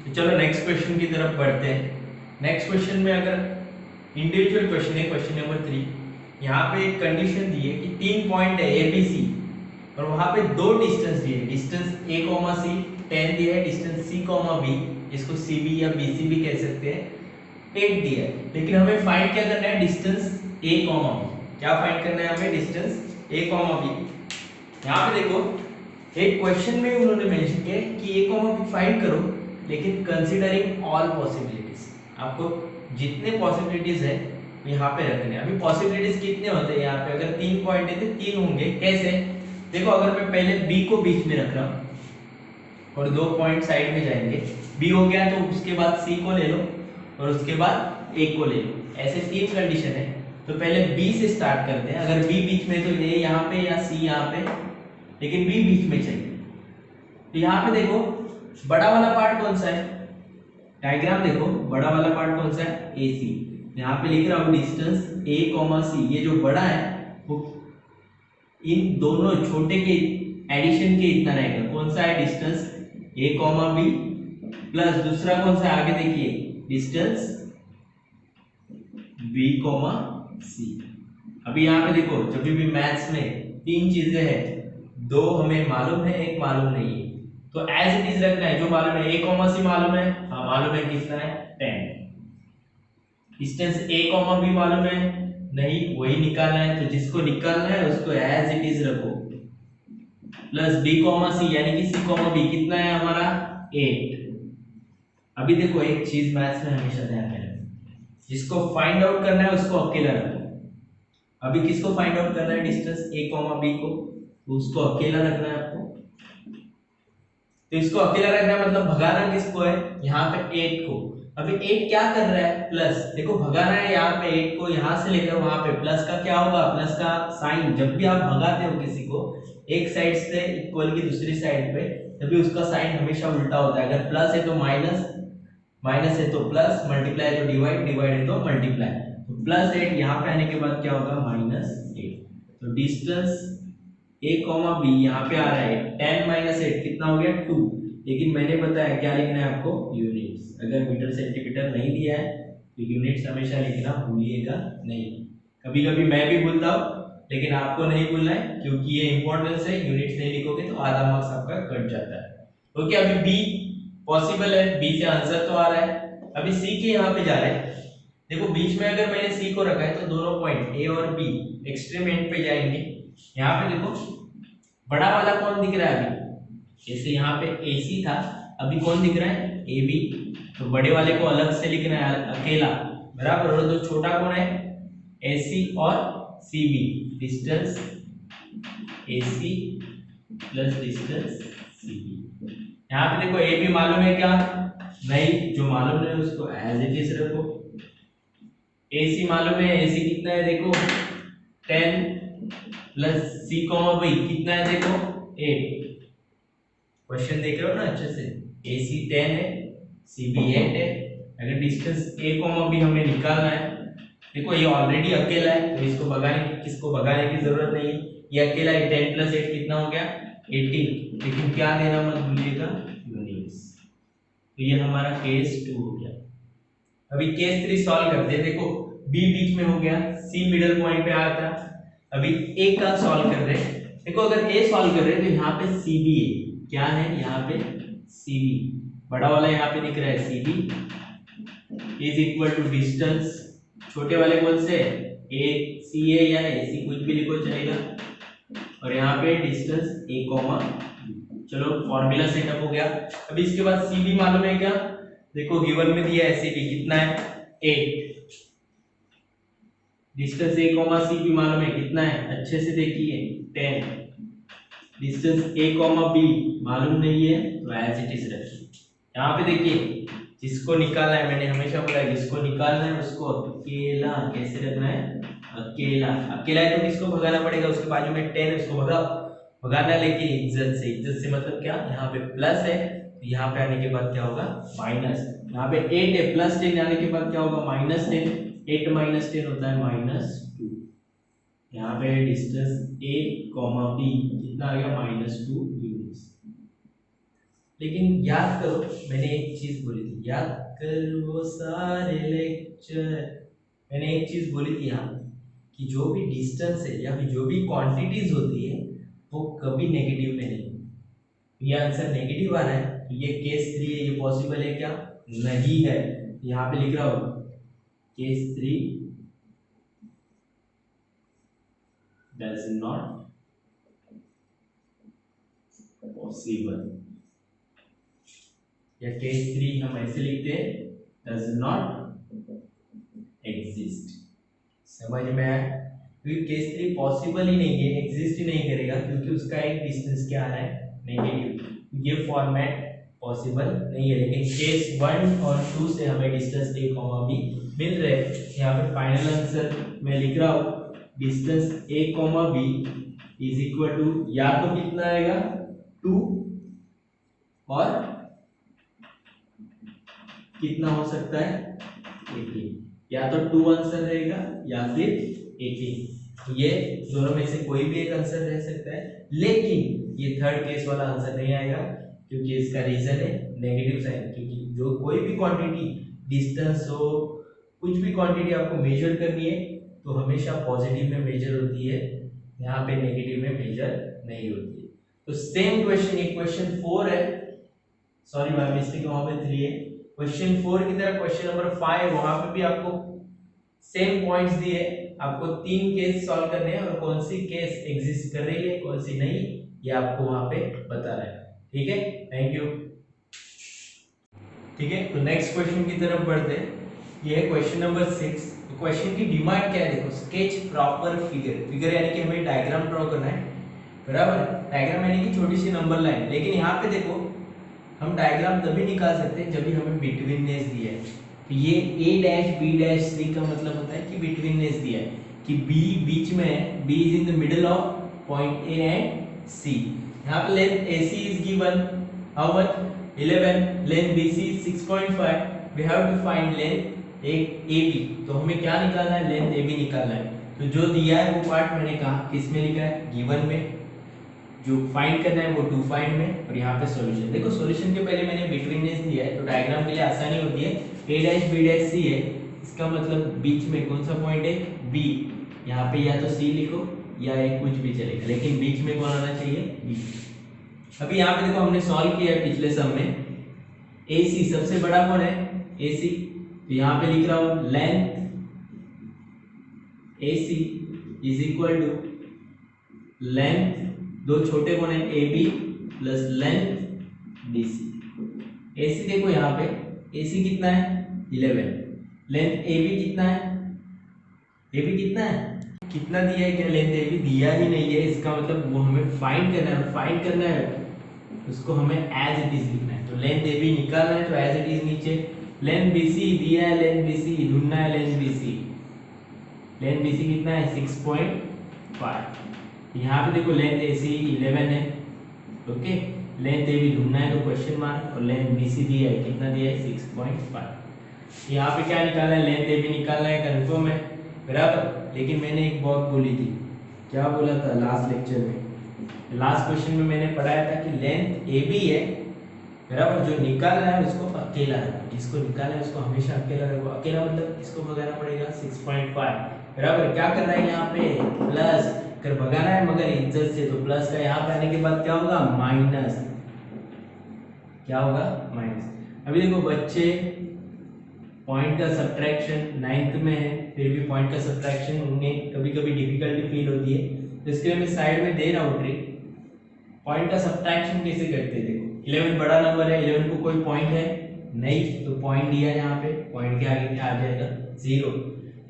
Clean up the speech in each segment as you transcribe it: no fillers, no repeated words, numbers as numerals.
तो चलो next question की तरफ बढ़ते हैं। नेक्स्ट क्वेश्चन में अगर इंडिविजुअल क्वेश्चन है, क्वेश्चन नंबर 3, यहाँ पे एक कंडीशन दी है कि 3 पॉइंट है ए बी सी और वहां पे दो डिस्टेंस दिए हैं, डिस्टेंस ए कॉमा सी 10 दिया है, डिस्टेंस सी कॉमा बी, इसको सी बी या बी सी भी कह सकते हैं, 8 दिया है। लेकिन हमें फाइंड क्या करना है, डिस्टेंस ए कॉमा बी। क्या फाइंड करना है हमें, डिस्टेंस ए कॉमा बी। यहाँ पे देखो एक क्वेश्चन में उन्होंने मेंशन किया है कि ए कॉमा बी फाइंड करो, लेकिन कंसीडरिंग ऑल पॉसिबिलिटीज, आपको जितने पॉसिबिलिटीज है यहाँ पे रखने हैं। अभी पॉसिबिलिटीज कितने होते हैं यहाँ पे, अगर 3 पॉइंट है तो 3 होंगे। कैसे, देखो अगर मैं पहले बी को बीच में रख रहा हूँ और 2 पॉइंट साइड में जाएंगे, बी हो गया तो उसके बाद सी को ले लो और उसके बाद ए को ले लो, ऐसे 3 कंडीशन है। तो पहले बी से स्टार्ट करते हैं, अगर बी बीच में तो ए यहाँ पे या सी यहाँ पे, लेकिन बी बीच में चाहिए। तो यहाँ पे देखो बड़ा वाला पार्ट कौन सा है, डायग्राम देखो बड़ा वाला पार्ट कौन सा है, ए सी। यहाँ पे लिख रहा हूँ डिस्टेंस ए कॉमा सी, ये जो बड़ा है वो इन दोनों छोटे के एडिशन के इतना रहेगा। कौन सा है, डिस्टेंस ए कॉमा बी प्लस दूसरा कौन सा है, आगे देखिए डिस्टेंस बी कॉमा सी। अभी यहाँ पे देखो जब भी मैथ्स में 3 चीजें हैं, 2 हमें मालूम है, 1 मालूम नहीं है, तो एज इट इज रखना है। जो मालूम है ए कॉमा सी मालूम है, हाँ मालूम है कितना है 10। डिस्टेंस ए कॉमा बी मालूम है नहीं, वही निकालना है, तो जिसको निकालना है उसको एज इट इज रखो, प्लस बी कॉमा सी यानी कि सी कॉमा बी कितना है हमारा 8। अभी देखो एक चीज मैथ्स में हमेशा ध्यान में रखना, जिसको फाइंड आउट करना है उसको अकेला रखो। अभी किसको फाइंड आउट करना है, डिस्टेंस ए कॉमा बी को, तो उसको अकेला रखना है आपको। तो इसको अकेला रखना मतलब भगाना किसको है, यहाँ पे 8 को। अभी 8 क्या कर रहा है, प्लस, देखो भगाना है यहाँ पे 8 को, यहाँ से लेकर वहां पे प्लस का क्या होगा, प्लस का साइन, जब भी आप भगाते हो किसी को एक साइड से इक्वल की दूसरी साइड पे, तभी उसका साइन हमेशा उल्टा होता है। अगर प्लस है तो माइनस, माइनस है तो प्लस, मल्टीप्लाई है तो डिवाइड, डिवाइड है तो मल्टीप्लाई। तो प्लस 8 यहाँ पे आने के बाद क्या होगा, -8। तो डिस्टेंस ए कॉमा बी यहाँ पे आ रहा है 10 - 8 कितना हो गया 2। लेकिन मैंने बताया क्या लिखना है आपको, यूनिट्स। अगर मीटर सेंटीमीटर नहीं दिया है तो यूनिट्स हमेशा लिखना भूलिएगा नहीं। कभी कभी मैं भी भूलता हूँ, लेकिन आपको नहीं भूलना है क्योंकि ये इंपॉर्टेंस है। यूनिट्स नहीं लिखोगे तो आधा मार्क्स आपका कट जाता है। ओके, अभी बी पॉसिबल है, बी से आंसर तो आ रहा है। अभी सी के यहाँ पे जा रहे हैं, देखो बीच में अगर मैंने सी को रखा है तो दोनों पॉइंट ए और बी एक्सट्रीम एंड पे जाएंगे। यहाँ पे देखो बड़ा वाला कौन दिख रहा है, अभी जैसे यहाँ पे ए सी था, अभी कौन दिख रहा है, ए बी। तो बड़े वाले को अलग से लिखना है अकेला, बराबर। और जो छोटा कौन है, ए सी और C B, distance A C plus distance C B. यहाँ पे देखो ए बी मालूम है क्या, नहीं, जो मालूम नहीं उसको एज इट इज रखो। ए सी मालूम है, ए सी कितना है देखो 10 प्लस सी कॉमा बी कितना है देखो 8। क्वेश्चन देख रहे हो ना अच्छे से, ए सी 10 है, सी बी 8 है। अगर डिस्टेंस ए कॉमा बी हमें निकालना है, देखो ये ऑलरेडी अकेला है तो इसको भगाने की, किसको भगाने की जरूरत नहीं है, ये अकेला है। 10 + 8 कितना हो गया 18। लेकिन क्या देना मत भूलिएगा, यूनिट्स। तो ये हमारा केस 2 हो गया। अभी केस 3 सॉल्व करते हैं। देखो बी बीच में हो गया, सी मिडल पॉइंट पे आया था। अभी ए का सॉल्व कर रहे हैं। देखो अगर ए सॉल्व कर रहे हैं तो यहाँ पे सी बी है, क्या है यहाँ पे सी बी, बड़ा वाला यहाँ पे दिख रहा है C B is equal to distance, छोटे वाले कौन से ए सी है या ए सी कुछ भी लिखो चलेगा, और यहाँ पे डिस्टेंस ए कॉमा। चलो फॉर्मूला सेटअप हो गया। अभी इसके बाद सी बी मालूम है क्या, देखो गिवन में दिया है सी बी कितना है 8। डिस्टेंस ए कॉमा सी बी मालूम है कितना है, अच्छे से देखिए 10। डिस्टेंस ए कॉमा बी मालूम नहीं है तो एज इट इज रखिए। यहाँ पे देखिए जिसको निकालना है, मैंने हमेशा बोला है जिसको निकालना है उसको अकेला कैसे रखना है, अकेला। अकेला है तो किसको भगाना पड़ेगा, उसके बाजू में 10 है उसको भगाओ, भगाना लेकिन इज्जत से। इज्जत से मतलब क्या, यहाँ पे प्लस है तो यहाँ पे आने के बाद क्या होगा माइनस। यहाँ पे 8 है, प्लस 10 आने के बाद क्या होगा -10। 8 - 10 होता है -2। यहाँ पे डिस्टेंस ए कॉमा बी कितना आ गया -2 यूनिट्स। लेकिन याद करो, मैंने एक चीज बोली थी, याद कर वो सारे लेक्चर। मैंने एक चीज बोली थी यहाँ कि जो भी डिस्टेंस है या फिर जो भी क्वांटिटीज होती है वो कभी नेगेटिव में नहीं। ये आंसर नेगेटिव आ रहा है तो ये केस 3 है, ये पॉसिबल है क्या? नहीं है। यहाँ पे लिख रहा हूँ केस 3 डज नॉट पॉसिबल, या केस 3 हम ऐसे लिखते हैं डज नॉट एग्जिस्ट। समझ में आया? क्योंकि केस 3 पॉसिबल ही नहीं है, एग्जिस्ट ही नहीं करेगा, क्योंकि उसका एक डिस्टेंस क्या आ रहा है? नेगेटिव। ये फॉर्मेट पॉसिबल नहीं है। लेकिन केस 1 और 2 से हमें डिस्टेंस a, b मिल रहे हैं। यहाँ पे फाइनल आंसर मैं लिख रहा हूँ, distance a, b is equal to, या तो कितना आएगा 2 और कितना हो सकता है 18, या तो 2 आंसर रहेगा या फिर 18। ये दोनों में से कोई भी एक आंसर रह सकता है, लेकिन ये थर्ड केस वाला आंसर नहीं आएगा, क्योंकि इसका रीजन है नेगेटिव साइन। क्योंकि जो कोई भी क्वांटिटी, डिस्टेंस हो, कुछ भी क्वांटिटी आपको मेजर करनी है तो हमेशा पॉजिटिव में मेजर होती है, यहाँ पे नेगेटिव में मेजर नहीं होती है। तो सेम क्वेश्चन, एक क्वेश्चन 4 है, सॉरी बाय मिस्टेक वहां पे 3 है। क्वेश्चन 4 की तरह क्वेश्चन नंबर 5, वहां पे भी आपको सेम पॉइंट्स दिए, आपको 3 केस सॉल्व करने हैं और कौन सी केस एग्जिस्ट कर रही है कौन सी नहीं, ये आपको वहां पे बताना है। ठीक है, थैंक यू। ठीक है, तो नेक्स्ट क्वेश्चन की तरफ बढ़ते हैं। ये है क्वेश्चन नंबर 6। तो क्वेश्चन की डिमांड क्या है? देखो, स्केच प्रॉपर फिगर। फिगर यानी कि हमें डायग्राम ड्रॉ करना है, बराबर। डायग्राम यानी कि छोटी सी नंबर लाइन। लेकिन यहाँ पे देखो, हम डायग्राम तभी निकाल सकते हैं जब भी हमें बिटवीननेस दिया है। तो ये a dash b dash c का मतलब होता है कि बिटवीननेस दिया है, कि b बीच में है, b is in the middle of point a and c। यहाँ पे length AC is given, how much? 11, length BC 6.5, we have to find length AB। तो हमें क्या निकालना है? लेंथ AB निकालना है। तो जो दिया है वो पार्ट मैंने कहा किस में लिखा है? गिवन में। जो फाइंड करना है वो टू फाइंड में, और यहाँ पे सॉल्यूशन। देखो, सॉल्यूशन के पहले मैंने बिटवीननेस दिया है तो डायग्राम के लिए आसानी होती है। a dash b dash c है, इसका मतलब बीच में कौन सा पॉइंट है? b। यहाँ पे या तो c लिखो या एक कुछ भी चलेगा, लेकिन बीच में कौन आना चाहिए? b। अभी यहाँ पे देखो, हमने सॉल्व किया है पिछले सम में। AC सबसे बड़ा कौन है? AC। तो यहाँ पे लिख रहा हूँ length AC is equal to length, दो छोटे कौन है? AB plus length BC। AC देखो यहाँ पे, AC कितना है? 11। लेंथ AB कितना है? AB कितना है? कितना दिया है? क्या लेंथ AB दिया ही नहीं है, इसका मतलब वो हमें फाइंड करना है। फाइंड करना है उसको हमें एज इट इज लिखना है। तो लेंथ AB निकालना है तो एज इट इज नीचे। लेंथ BC दिया है, लेंथ BC ढूंढना है, लेंथ BC। लेंथ BC कितना है? 6.5। यहाँ पे देखो लेंथ AC 11 है, ओके। लेंथ AB ढूंढना है तो क्वेश्चन मार्क, और लेंथ BC दिया है, कितना दिया है? 6.5। यहाँ पे क्या निकालना है? लेंथ AB निकालना है, कंफर्म है, बराबर। लेकिन मैंने एक बात बोली थी, क्या बोला था लास्ट लेक्चर में? लास्ट क्वेश्चन में मैंने पढ़ाया था कि लेंथ AB है, बराबर, जो निकालना है उसको अकेला रखो। जिसको निकालना है उसको हमेशा अकेला रखो। अकेला मतलब इसको भगाना पड़ेगा 6.5, बराबर। क्या कर रहा है यहाँ पे? प्लस कर भगाना है, मगर इज्जत से। तो प्लस का यहाँ पे आने के बाद क्या होगा? माइनस। क्या होगा? माइनस। अभी देखो बच्चे, पॉइंट का सब्ट्रैक्शन 9th में है, फिर भी पॉइंट का सब्ट्रैक्शन उन्हें कभी कभी डिफिकल्टी फील होती है, तो इसके लिए मैं साइड में दे रहा हूँ ट्रिक। पॉइंट का सब्ट्रैक्शन कैसे करते हैं? देखो, 11 बड़ा नंबर है, 11 को कोई पॉइंट है नहीं, तो पॉइंट दिया है यहाँ पे, पॉइंट के आगे क्या आ जाएगा? 0।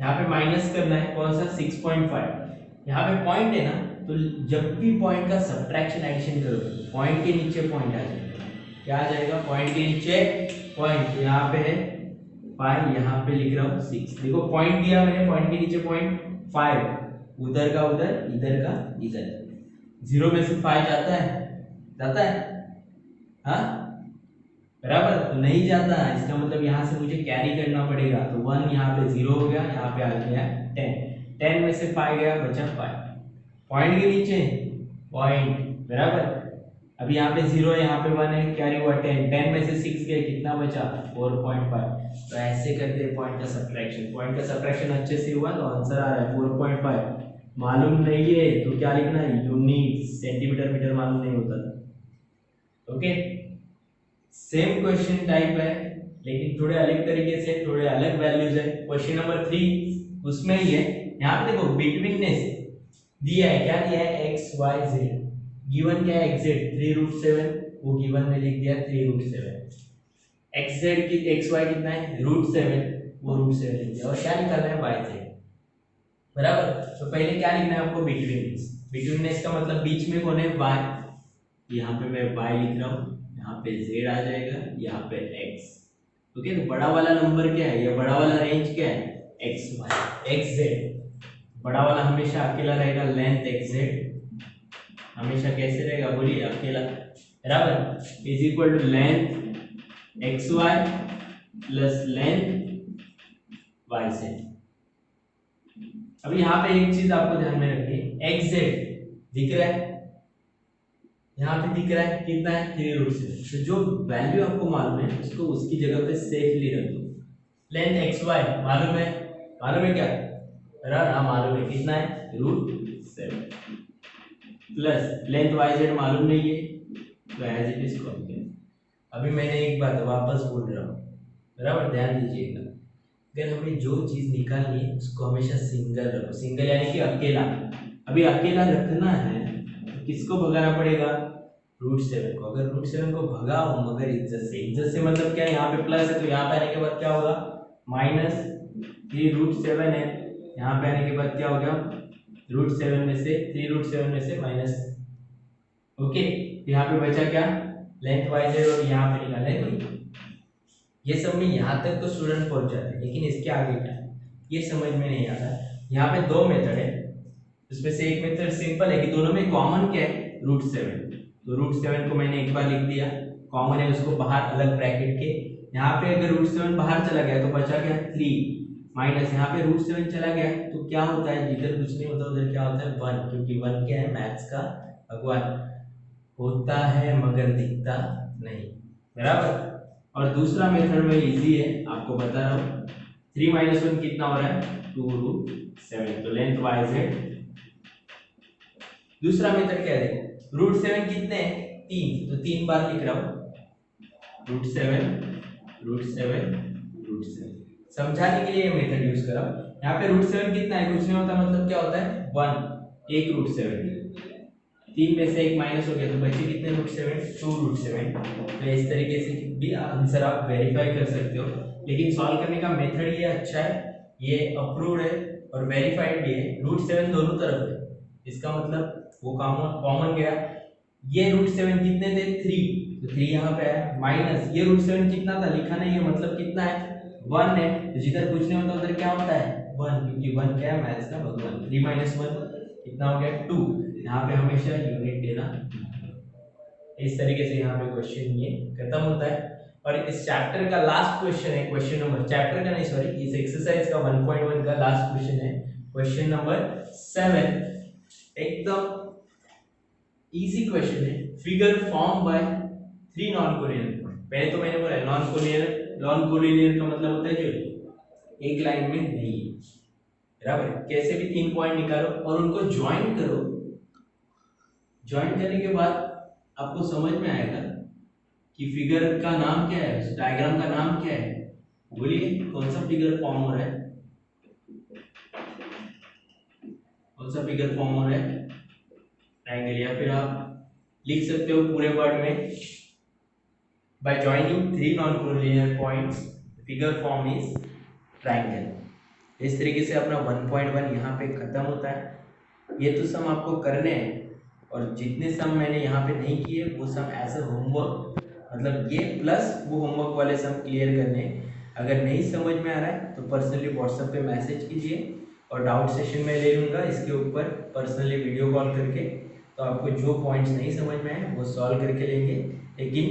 यहाँ पे माइनस करना है, कौन सा? 6.5। यहाँ पे पॉइंट है ना, तो जब भी पॉइंट का सब्ट्रैक्शन एडिशन करोगे, पॉइंट के नीचे पॉइंट आ जाएगा। क्या आ जाएगा? पॉइंट के नीचे पॉइंट। यहाँ पे है 5, यहाँ पे लिख रहा हूँ 6। देखो पॉइंट दिया मैंने, पॉइंट के नीचे पॉइंट 5, उधर का उधर, इधर का इधर। 0 में से 5 जाता है? जाता है? हाँ, बराबर। तो नहीं जाता, इसका मतलब यहाँ से मुझे कैरी करना पड़ेगा। तो 1 यहाँ पे 0 हो गया, यहाँ पे आ गया 10। 10 में से 5 गया, बचा 5। पॉइंट के नीचे पॉइंट, बराबर। अभी यहाँ पे 0 है, यहाँ पे 1 है, क्या हुआ 10, 10 में से 6 गए, कितना बचा 4.5। तो ऐसे करते हैं पॉइंट का सब्ट्रैक्शन। पॉइंट का सब्ट्रैक्शन अच्छे से हुआ तो आंसर आ रहा है 4.5। मालूम नहीं है तो क्या लिखना है, यूनिट, सेंटीमीटर मीटर मालूम नहीं होता। ओके, सेम क्वेश्चन टाइप है लेकिन थोड़े अलग तरीके से, थोड़े अलग वैल्यूज है। क्वेश्चन नंबर 3 उसमें ही है। यहाँ पे देखो बिटवीननेस दिया है, क्या दिया है, एक्स वाई जेड। गिवन क्या है, एक्स जेड 3√7, वो गिवन में लिख दिया 3√7। एक्स जेड की एक्स वाई कितना है √7, वो √7 लिख दिया। और क्या निकालना है, वाई जेड, बराबर। तो पहले क्या लिखना है आपको, बिटवीननेस। बिटवीननेस का मतलब बीच में कौन है, वाई। यहाँ पे मैं वाई लिख रहा हूँ, यहाँ पे जेड आ जाएगा, यहाँ पे एक्स। ओके, तो बड़ा वाला नंबर क्या है, ये बड़ा वाला रेंज क्या है, एक्स वाई एक्स जेड। बड़ा वाला हमेशा अकेला रहेगा, लेंथ एक्स जेड हमेशा कैसे रहेगा, बोलिए अकेला, बराबर। Is equal to length X Y plus length Y Z. अब यहाँ पे एक चीज आपको ध्यान में रखनी है, एक्स जेड दिख रहा है, यहाँ पे दिख रहा है कितना है 3√7। तो जो वैल्यू आपको मालूम है उसको उसकी जगह पे सेफली रख दो। लेंथ एक्स वाई मालूम है, मालूम है क्या, हाँ मालूम है, कितना है √7 प्लस लेंथ वाई जेड मालूम नहीं है तो एज इट इज कॉपी। अभी मैंने एक बात वापस बोल रहा हूँ, बराबर, ध्यान दीजिएगा। अगर हमें जो चीज निकालनी है उसको हमेशा सिंगल रखो, सिंगल यानी कि अकेला। अभी अकेला रखना है तो किसको भगाना पड़ेगा, √7 को। अगर √7 को भगाओ मगर इज्जत से, इज्जत से मतलब क्या है, यहाँ पे प्लस है तो यहाँ पे आने के बाद क्या होगा, माइनस। ये √7 है, यहाँ पे आने के बाद क्या होगा, √7 में से 3√7 में से माइनस। ओके, यहाँ पे बचा क्या, लेंथ वाई जेड, और यहाँ पे निकाला है। ये सब में यहाँ तक तो स्टूडेंट पहुंच जाते हैं, लेकिन इसके आगे क्या ये समझ में नहीं आता। यहाँ पे दो मेथड है, उसमें से एक मेथड सिंपल है कि दोनों में कॉमन क्या है, √7। तो √7 को मैंने एक बार लिख दिया, कॉमन है उसको बाहर अलग ब्रैकेट के। यहाँ पे अगर √7 बाहर चला गया तो बचा क्या 3, माइनस यहाँ पे √7 चला गया तो क्या होता है, जिधर कुछ नहीं होता उधर क्या होता है 1, क्योंकि 1 क्या है, मैथ्स का भगवान होता है मगर दिखता नहीं, बराबर। और दूसरा मेथड में इजी है, आपको बता रहा हूँ। 3 - 1 कितना हो रहा है, 2√7, तो लेंथ वाई जेड। दूसरा मेथड क्या है, √7 कितने हैं, 3, तो 3 बार लिख रहा हूँ, √7 समझाने के लिए ये मेथड यूज करा। यहाँ पे √7 कितना है, कुछ नहीं होता, मतलब क्या होता है 1, एक √7, 3 में से एक माइनस हो गया तो बचे कितने √7, 2√7। तो इस तरीके से भी आंसर आप वेरीफाई कर सकते हो, लेकिन सॉल्व करने का मेथड ये अच्छा है, ये अप्रूव्ड है और वेरीफाइड भी है। √7 दोनों तरफ है, इसका मतलब वो कॉमन गया। ये √7 कितने थे, 3, तो 3 यहाँ पे है, माइनस ये √7 कितना था लिखा नहीं है, मतलब कितना है 1 है, तो जिधर कुछ नहीं होता उधर क्या होता है 1, क्योंकि 1 क्या है, मैथ्स का भगवान। 3 - 1 कितना हो गया 2। यहाँ पे हमेशा यूनिट देना। इस तरीके से यहाँ पे क्वेश्चन ये खत्म होता है। और इस चैप्टर का लास्ट क्वेश्चन है, क्वेश्चन नंबर, चैप्टर का नहीं सॉरी, इस एक्सरसाइज का 1.1 का लास्ट क्वेश्चन है, क्वेश्चन नंबर 7। एकदम इजी क्वेश्चन है। Figure form by 3 non collinear point. पहले तो मैंने बोला नॉन कोलिनियर का मतलब होता है जो एक लाइन में नहीं है, बराबर। कैसे भी 3 पॉइंट निकालो और उनको ज्वाइन करो। ज्वाइन करने के बाद आपको समझ में आएगा कि फिगर का नाम क्या है, उस डायग्राम का नाम क्या है। बोलिए कौन सा फिगर फॉर्म हो रहा है, कौन सा फिगर फॉर्म हो रहा है, ट्रायंगल। या फिर आप लिख सकते हो पूरे वर्ड में, bye joining 3 non collinear points figure form is triangle. इस तरीके से अपना 1.1 यहाँ पे खत्म होता है। ये तो सम आपको करने हैं, और जितने सम मैंने यहाँ पे नहीं किए वो सम एज अ होमवर्क, मतलब ये प्लस वो होमवर्क वाले सम क्लियर करने हैं। अगर नहीं समझ में आ रहा है तो पर्सनली व्हाट्सएप पे मैसेज कीजिए, और डाउट सेशन में ले लूँगा इसके ऊपर पर्सनली वीडियो कॉल करके। तो आपको जो पॉइंट्स नहीं समझ में आए वो सॉल्व करके लेंगे। लेकिन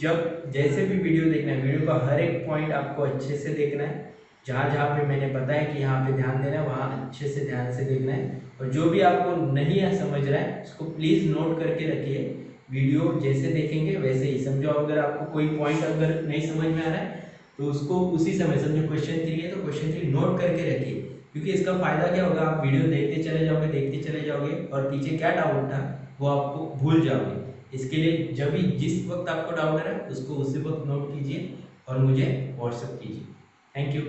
जब जैसे भी वीडियो देखना है, वीडियो का हर एक पॉइंट आपको अच्छे से देखना है। जहाँ जहाँ पे मैंने बताया कि यहाँ पे ध्यान देना है वहाँ अच्छे से ध्यान से देखना है। और जो भी आपको नहीं समझ रहा है उसको प्लीज़ नोट करके रखिए, वीडियो जैसे देखेंगे वैसे ही समझो। अगर आपको कोई पॉइंट अगर नहीं समझ में आ रहा है तो उसको उसी समय समझो, क्वेश्चन 3 है तो क्वेश्चन 3 नोट करके रखिए, क्योंकि इसका फायदा क्या होगा, आप वीडियो देखते चले जाओगे और पीछे क्या डाउट था वो आपको भूल जाओगे। इसके लिए जब भी जिस वक्त आपको डाउट है उसको उसी वक्त नोट कीजिए और मुझे व्हाट्सएप कीजिए। Thank you.